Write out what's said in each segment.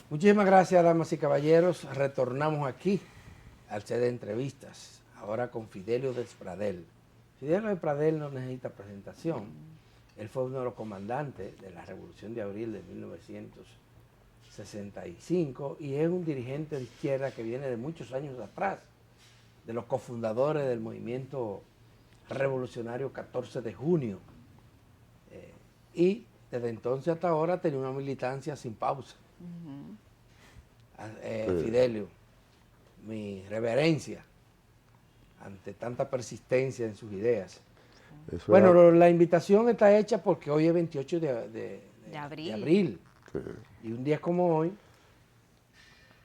Muchísimas gracias, damas y caballeros. Retornamos aquí al set de entrevistas, ahora con Fidelio Despradel. Fidelio Despradel no necesita presentación. Él fue uno de los comandantes de la Revolución de Abril de 1965 y es un dirigente de izquierda que viene de muchos años atrás, de los cofundadores del movimiento revolucionario 14 de junio. Y desde entonces hasta ahora tenía una militancia sin pausa. Fidelio, mi reverencia ante tanta persistencia en sus ideas. Eso Bueno, era, la invitación está hecha porque hoy es 28 de abril. abril. sí, Y un día como hoy,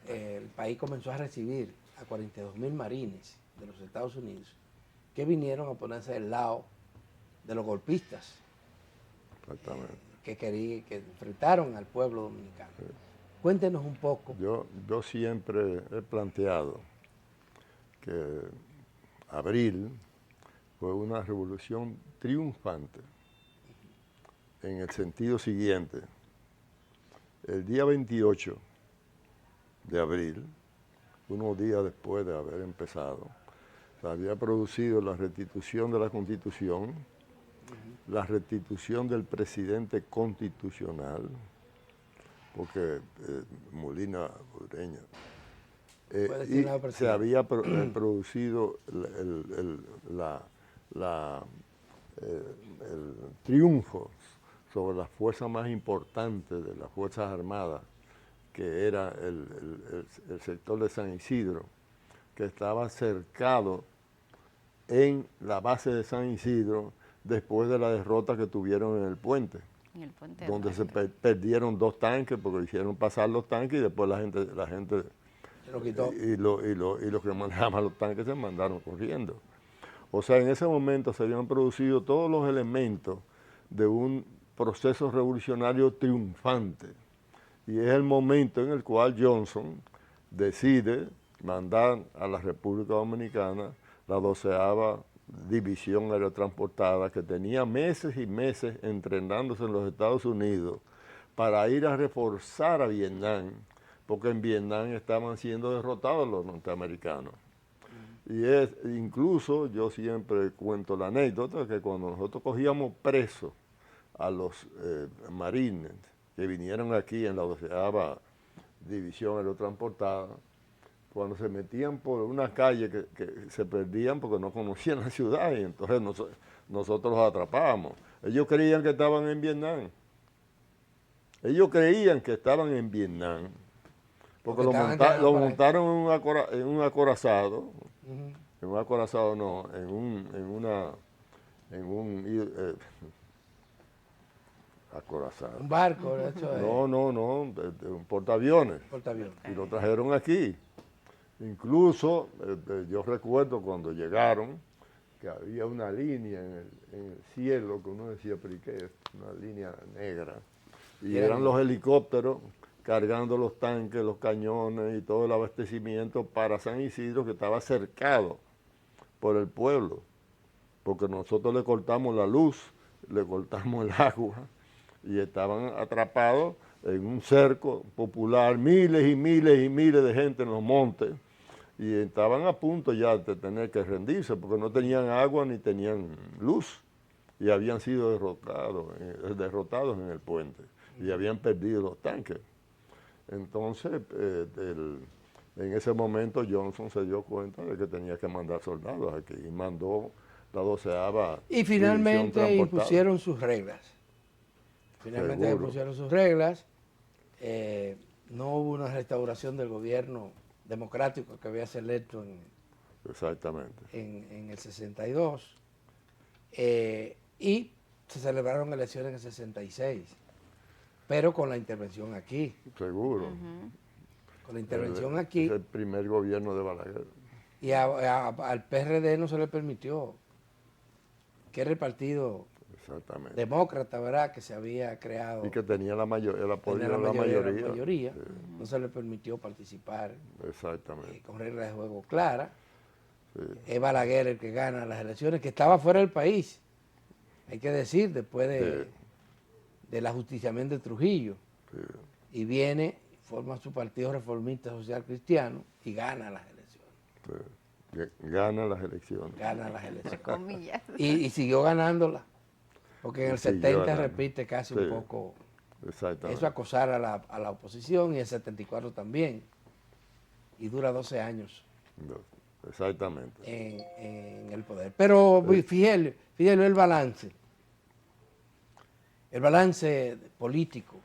el país comenzó a recibir a 42.000 marines de los Estados Unidos que vinieron a ponerse del lado de los golpistas exactamente. que enfrentaron al pueblo dominicano. Cuéntenos un poco. Yo siempre he planteado que abril fue una revolución triunfante en el sentido siguiente. El día 28 de abril, unos días después de haber empezado, se había producido la restitución de la Constitución, la restitución del presidente constitucional, porque Molina Ureña, y se había producido el triunfo sobre las fuerzas más importantes de las Fuerzas Armadas, que era el sector de San Isidro, que estaba cercado en la base de San Isidro después de la derrota que tuvieron en el puente. En el puente Donde se perdieron 2 tanques porque hicieron pasar los tanques y después la gente Se lo quitó. y los que manejaban los tanques se mandaron corriendo. O sea, en ese momento se habían producido todos los elementos de un proceso revolucionario triunfante. Y es el momento en el cual Johnson decide mandar a la República Dominicana la 12ª División Aerotransportada, que tenía meses y meses entrenándose en los Estados Unidos para ir a reforzar a Vietnam, porque en Vietnam estaban siendo derrotados los norteamericanos. Y incluso yo siempre cuento la anécdota que cuando nosotros cogíamos presos a los marines que vinieron aquí en la 12ª División Aerotransportada, cuando se metían por una calle que se perdían porque no conocían la ciudad y entonces nosotros los atrapábamos. Ellos creían que estaban en Vietnam. Ellos creían que estaban en Vietnam porque lo montaron en un acorazado. En un acorazado no, acorazado. Un barco, eso es. No, un portaaviones. Portaaviones. Y lo trajeron aquí. Incluso, yo recuerdo cuando llegaron, que había una línea en el cielo que uno decía, pero ¿y qué es? Una línea negra. Y eran los helicópteros cargando los tanques, los cañones y todo el abastecimiento para San Isidro, que estaba cercado por el pueblo. Porque nosotros le cortamos la luz, le cortamos el agua y estaban atrapados en un cerco popular, miles y miles y miles de gente en los montes. Y estaban a punto ya de tener que rendirse porque no tenían agua ni tenían luz y habían sido derrotados en el puente y habían perdido los tanques. Entonces, en ese momento Johnson se dio cuenta de que tenía que mandar soldados aquí y mandó la 12ª Y finalmente impusieron sus reglas. Finalmente impusieron sus reglas. No hubo una restauración del gobierno democrático que había sido electo exactamente en el 62 y se celebraron elecciones en el 66, pero con la intervención aquí. Seguro. Con la intervención aquí. Es el primer gobierno de Balaguer. Y al PRD no se le permitió, que era el partido demócrata, ¿verdad?, que se había creado. Y que tenía el apoyo de la mayoría. No se le permitió participar. Exactamente. Con reglas de juego claras. Es Balaguer el que gana las elecciones, que estaba fuera del país, hay que decir, después del ajusticiamiento de Trujillo. Y viene forma su partido reformista social cristiano y gana las elecciones. Gana las elecciones. Gana las elecciones. Comillas. Y siguió ganándolas. Porque en el 70 repite casi un poco eso, acosar a la oposición, y el 74 también. Y dura 12 años. Exactamente. En el poder. Pero fíjate el balance. El balance político,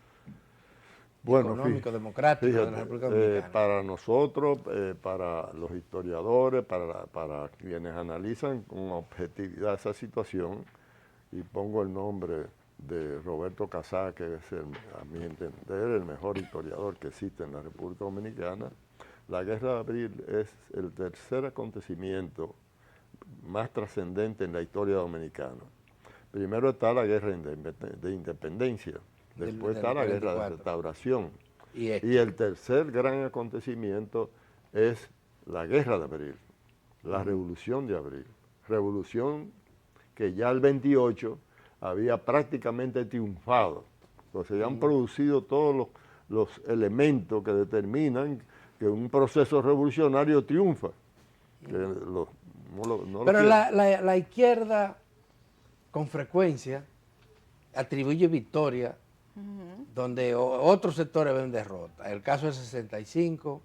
económico, democrático, fíjate, de la República Dominicana. Para nosotros, para los historiadores, para quienes analizan con objetividad esa situación, y pongo el nombre de Roberto Casá, que es, a mi entender, el mejor historiador que existe en la República Dominicana, la Guerra de Abril es el tercer acontecimiento más trascendente en la historia dominicana. Primero está la Guerra de Independencia, después está la Guerra de Restauración, y el tercer gran acontecimiento es la Guerra de Abril, la Revolución de Abril. Revolución que ya el 28 había prácticamente triunfado. Entonces ya han producido todos los elementos que determinan que un proceso revolucionario triunfa. Pero la izquierda con frecuencia atribuye victoria donde otros sectores ven derrota. El caso del 65,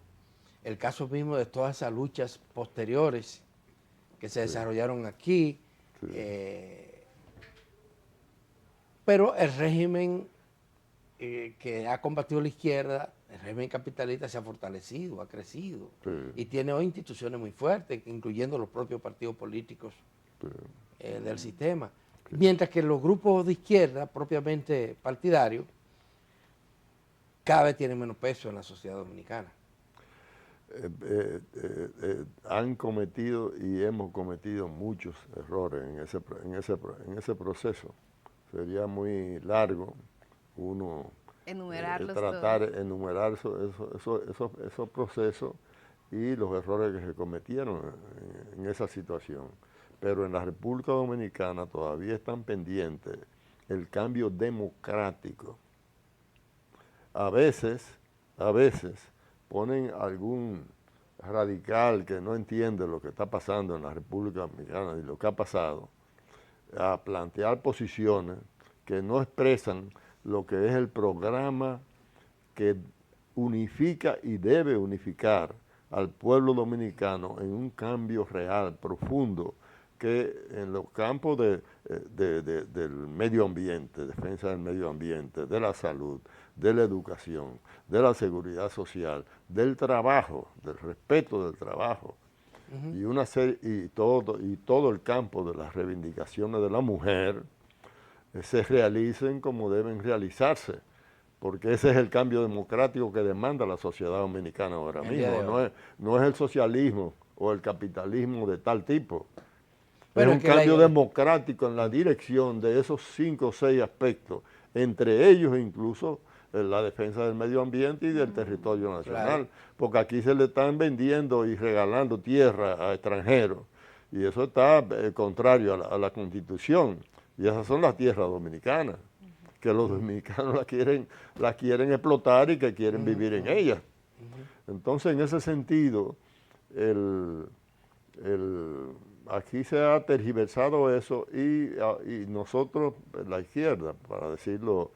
el caso mismo de todas esas luchas posteriores que se desarrollaron aquí. Pero el régimen que ha combatido la izquierda, el régimen capitalista, se ha fortalecido, ha crecido, y tiene hoy instituciones muy fuertes, incluyendo los propios partidos políticos del sistema. Mientras que los grupos de izquierda, propiamente partidarios, cada vez tienen menos peso en la sociedad dominicana. Han cometido y hemos cometido muchos errores en ese proceso. Sería muy largo uno tratar de enumerar esos procesos y los errores que se cometieron en esa situación. Pero en la República Dominicana todavía están pendientes el cambio democrático. A veces ponen algún radical que no entiende lo que está pasando en la República Dominicana y lo que ha pasado, a plantear posiciones que no expresan lo que es el programa que unifica y debe unificar al pueblo dominicano en un cambio real, profundo, que en los campos del medio ambiente, defensa del medio ambiente, de la salud, de la educación, de la seguridad social, del trabajo, del respeto del trabajo, y todo el campo de las reivindicaciones de la mujer, se realicen como deben realizarse, porque ese es el cambio democrático que demanda la sociedad dominicana ahora mismo. No es el socialismo o el capitalismo de tal tipo. Pero es un cambio democrático en la dirección de esos 5 o 6 aspectos, entre ellos incluso la defensa del medio ambiente y del territorio nacional, porque aquí se le están vendiendo y regalando tierra a extranjeros, y eso está contrario a la Constitución, y esas son las tierras dominicanas, que los dominicanos las quieren explotar y que quieren vivir en ellas. Entonces, en ese sentido, aquí se ha tergiversado eso, y nosotros, la izquierda, para decirlo,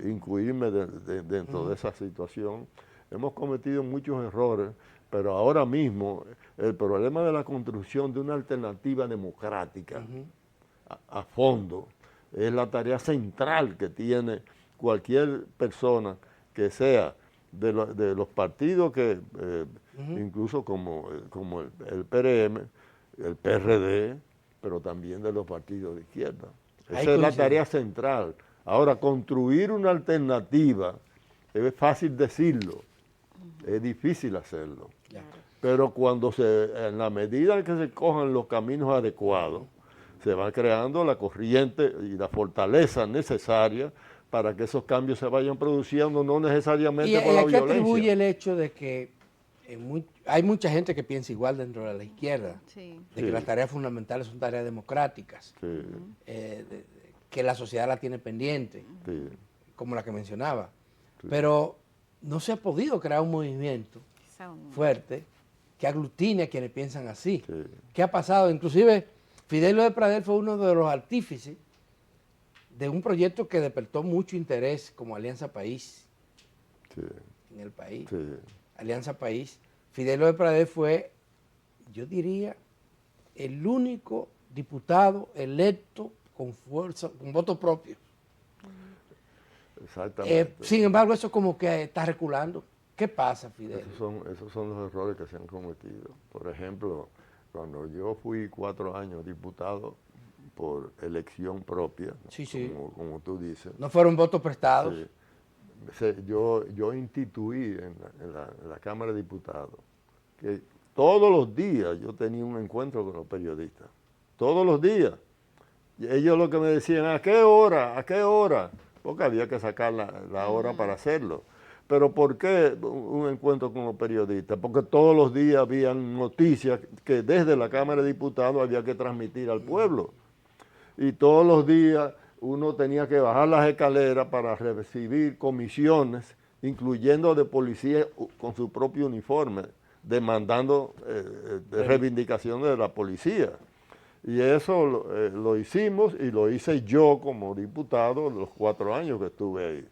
incluirme dentro de esa situación, hemos cometido muchos errores, pero ahora mismo el problema de la construcción de una alternativa democrática a fondo es la tarea central que tiene cualquier persona que sea de los partidos que, incluso como el PRM, el PRD, pero también de los partidos de izquierda. Esa es la tarea central. Ahora, construir una alternativa es fácil decirlo, es difícil hacerlo. Pero en la medida en que se cojan los caminos adecuados, se va creando la corriente y la fortaleza necesaria para que esos cambios se vayan produciendo, no necesariamente por la violencia. ¿Y a qué atribuye el hecho de que hay mucha gente que piensa igual dentro de la izquierda, de que las tareas fundamentales son tareas democráticas, que la sociedad la tiene pendiente, como la que mencionaba? Pero no se ha podido crear un movimiento fuerte que aglutine a quienes piensan así. Sí. ¿Qué ha pasado? Inclusive Fidelio de Pradel fue uno de los artífices de un proyecto que despertó mucho interés como Alianza País Sí. en el país. Sí. Alianza País. Fidelio de Pradel fue, yo diría, el único diputado electo con fuerza, con voto propio. Exactamente. Sin embargo, eso como que está reculando. ¿Qué pasa, Fidelio? Esos son los errores que se han cometido. Por ejemplo, cuando yo fui 4 años diputado por elección propia, Sí, sí. como tú dices. ¿No fueron votos prestados? Sí. Yo instituí en la Cámara de Diputados que todos los días yo tenía un encuentro con los periodistas. Todos los días. Y ellos lo que me decían, ¿a qué hora? ¿A qué hora? Porque había que sacar la hora para hacerlo. Pero ¿por qué un encuentro con los periodistas? Porque todos los días habían noticias que desde la Cámara de Diputados había que transmitir al pueblo. Y todos los días uno tenía que bajar las escaleras para recibir comisiones, incluyendo de policía con su propio uniforme, demandando reivindicaciones de la policía. Y eso lo hicimos y lo hice yo como diputado los 4 años que estuve ahí.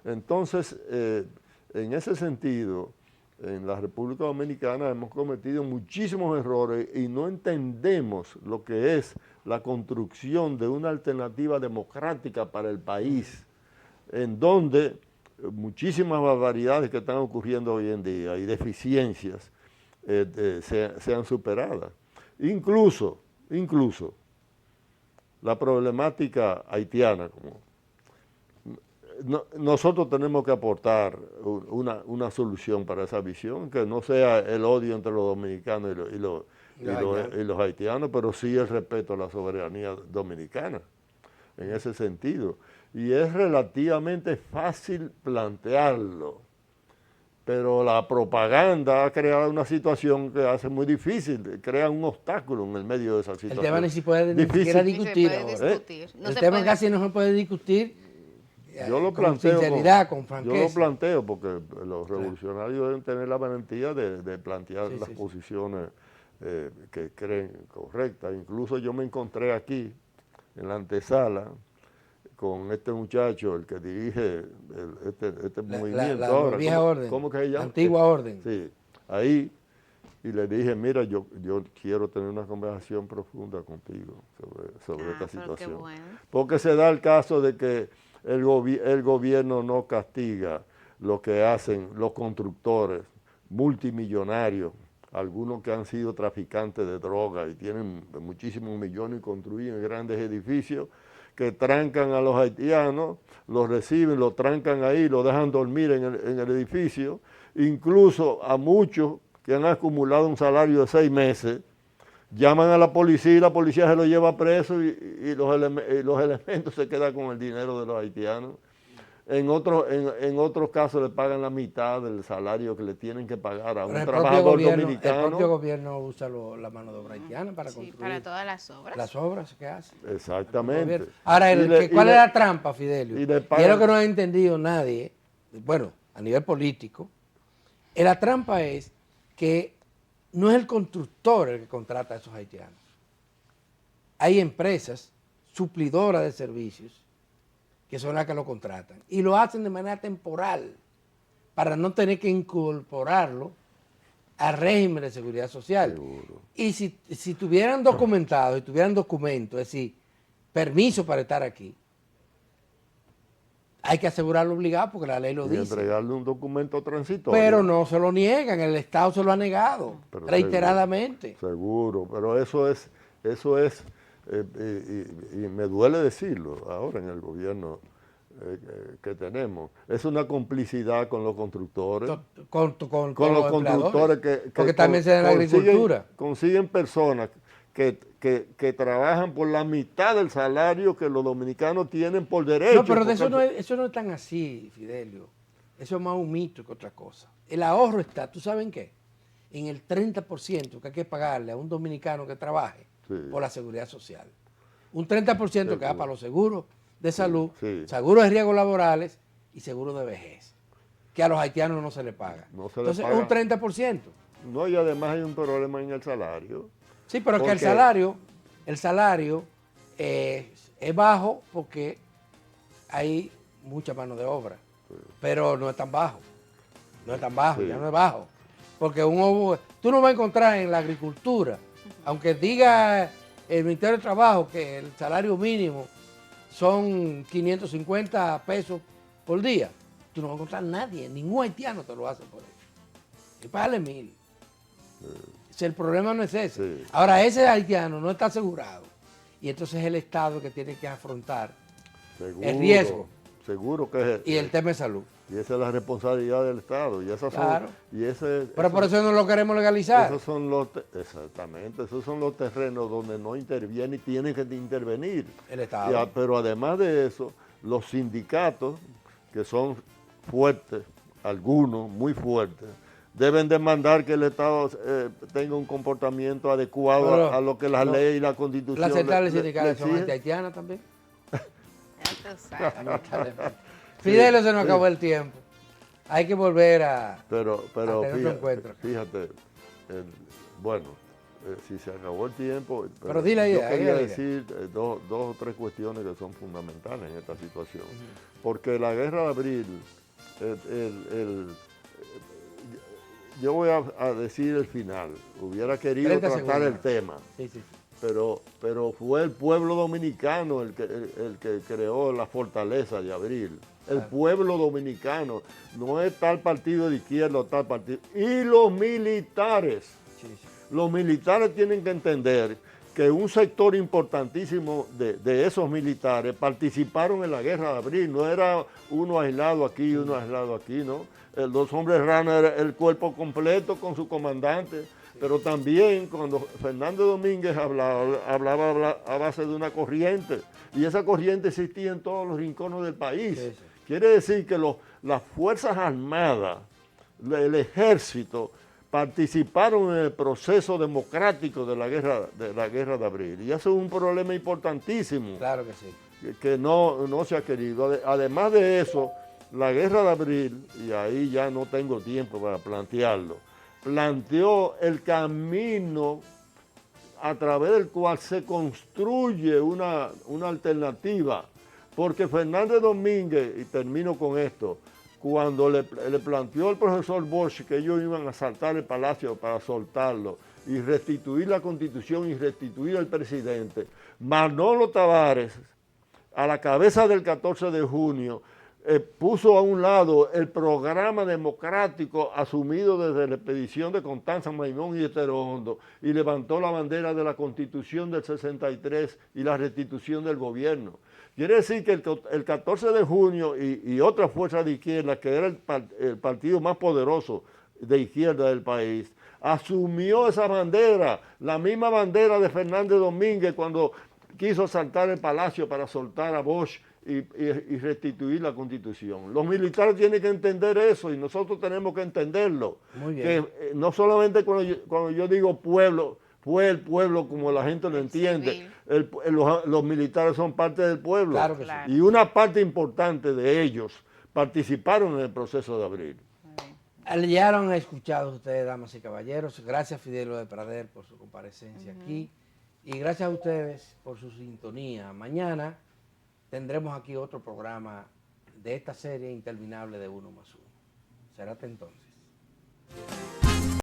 Entonces, en ese sentido, en la República Dominicana hemos cometido muchísimos errores y no entendemos lo que es la construcción de una alternativa democrática para el país, en donde muchísimas barbaridades que están ocurriendo hoy en día y deficiencias sean superadas. Incluso la problemática haitiana, nosotros tenemos que aportar una solución para esa visión, que no sea el odio entre los dominicanos y los haitianos, pero sí el respeto a la soberanía dominicana, en ese sentido. Y es relativamente fácil plantearlo, pero la propaganda ha creado una situación que hace muy difícil, crea un obstáculo en el medio de esa situación. El tema ni siquiera discutir ahora. El tema casi no se puede discutir. Yo lo con sinceridad, con franqueza. Yo lo planteo porque los revolucionarios deben tener la valentía de plantear las posiciones que creen correctas. Incluso yo me encontré aquí, en la antesala, con este muchacho, el que dirige este movimiento ahora. La vieja orden. ¿Cómo que se llama? Antigua orden. Sí, ahí. Y le dije, mira, yo quiero tener una conversación profunda contigo sobre esta situación. Bueno. Porque se da el caso de que el gobierno no castiga lo que hacen los constructores multimillonarios, algunos que han sido traficantes de droga y tienen muchísimos millones y construyen grandes edificios, que trancan a los haitianos, los reciben, los trancan ahí, los dejan dormir en el edificio, incluso a muchos que han acumulado un salario de 6 meses, llaman a la policía y la policía se lo lleva preso y los elementos se quedan con el dinero de los haitianos. En otros casos le pagan la mitad del salario que le tienen que pagar a un trabajador dominicano. El propio gobierno usa la mano de obra haitiana para construir. Para todas las obras. Las obras que hace. Exactamente. Ahora, ¿cuál es la trampa, Fidelio? Y es lo que no ha entendido nadie, bueno, a nivel político. La trampa es que no es el constructor el que contrata a esos haitianos. Hay empresas suplidoras de servicios que son las que lo contratan y lo hacen de manera temporal para no tener que incorporarlo al régimen de seguridad social. Seguro. Y si tuvieran documentado y tuvieran documentos, es decir, permiso para estar aquí, hay que asegurarlo obligado porque la ley lo dice. Entregarle un documento transitorio. Pero no se lo niegan, el Estado se lo ha negado reiteradamente. Seguro, pero eso es y me duele decirlo ahora en el gobierno que tenemos, es una complicidad con los constructores. Con los constructores porque también se da en la agricultura. Consiguen personas que trabajan por la mitad del salario que los dominicanos tienen por derecho. No, pero eso no es tan así, Fidelio. Eso es más un mito que otra cosa. El ahorro está, ¿tú sabes en qué? En el 30% que hay que pagarle a un dominicano que trabaje por la seguridad social. Un 30% que va para los seguros de salud, seguros de riesgos laborales y seguros de vejez. que a los haitianos no se les paga. No se les Entonces, paga. un 30%. No, y además hay un problema en el salario. Sí, pero es que Porque- el salario es bajo porque hay mucha mano de obra, pero no es tan bajo. No es tan bajo, Sí. ya no es bajo. Porque tú no vas a encontrar en la agricultura, aunque diga el Ministerio de Trabajo que el salario mínimo son 550 pesos por día, tú no vas a encontrar nadie, ningún haitiano te lo hace por eso. Y págale 1000. Si el problema no es ese. Sí. Ahora, ese haitiano no está asegurado. Y entonces es el Estado que tiene que afrontar Seguro, el riesgo seguro que es. y el tema de salud. Y esa es la responsabilidad del Estado. Y esas Claro. son, y ese, Pero por eso no lo queremos legalizar. esos son los, exactamente, esos son los terrenos donde no interviene y tienen que intervenir. El Estado. Pero además de eso, los sindicatos, que son fuertes, algunos muy fuertes, deben demandar que el Estado tenga un comportamiento adecuado Pero, a lo que la no, ley y la Constitución Las centrales le sindicales son exigen. antihaitianas también. Ya tú sabes. Lamentablemente. Fidelio, se nos acabó el tiempo. Hay que volver a Pero tener otro fíjate, encuentro. bueno, si se acabó el tiempo, Pero di la yo idea, quería di la idea. decir dos o tres cuestiones que son fundamentales en esta situación. Porque la guerra de abril, yo voy a decir el final, hubiera querido 30 tratar segundos. el tema, Sí, sí. pero fue el pueblo dominicano el que creó la fortaleza de abril. El pueblo dominicano, no es tal partido de izquierda o tal partido. Y los militares. Sí, sí. Los militares tienen que entender que un sector importantísimo de esos militares participaron en la guerra de abril. No era uno aislado aquí y uno aislado aquí, ¿no? Los hombres rana era el cuerpo completo con su comandante. Pero también cuando Fernández Domínguez hablaba a base de una corriente. Y esa corriente existía en todos los rincones del país. Sí, sí. Quiere decir que las Fuerzas Armadas, el ejército, participaron en el proceso democrático de la guerra de abril. Y eso es un problema importantísimo Claro que sí. que no se ha querido. Además de eso, la guerra de abril, y ahí ya no tengo tiempo para plantearlo, planteó el camino a través del cual se construye una alternativa. Porque Fernández Domínguez, y termino con esto, cuando le planteó al profesor Bosch que ellos iban a asaltar el palacio para soltarlo y restituir la Constitución y restituir al presidente, Manolo Tavares, a la cabeza del 14 de junio, puso a un lado el programa democrático asumido desde la expedición de Constanza Maimón y Estero Hondo y levantó la bandera de la Constitución del 63 y la restitución del gobierno. Quiere decir que el 14 de junio y otras fuerzas de izquierda, que era el partido más poderoso de izquierda del país, asumió esa bandera, la misma bandera de Fernández Domínguez cuando quiso asaltar el palacio para soltar a Bosch y restituir la Constitución. Los militares tienen que entender eso y nosotros tenemos que entenderlo. Muy bien. Que no solamente cuando yo digo pueblo, fue el pueblo como la gente lo entiende. Los militares son parte del pueblo. Claro que sí. Claro. Y una parte importante de ellos participaron en el proceso de abril. Ya lo han escuchado ustedes, damas y caballeros. Gracias, Fidelio de Prader, por su comparecencia aquí. Y gracias a ustedes por su sintonía. Mañana tendremos aquí otro programa de esta serie interminable de Uno más Uno. Será hasta entonces.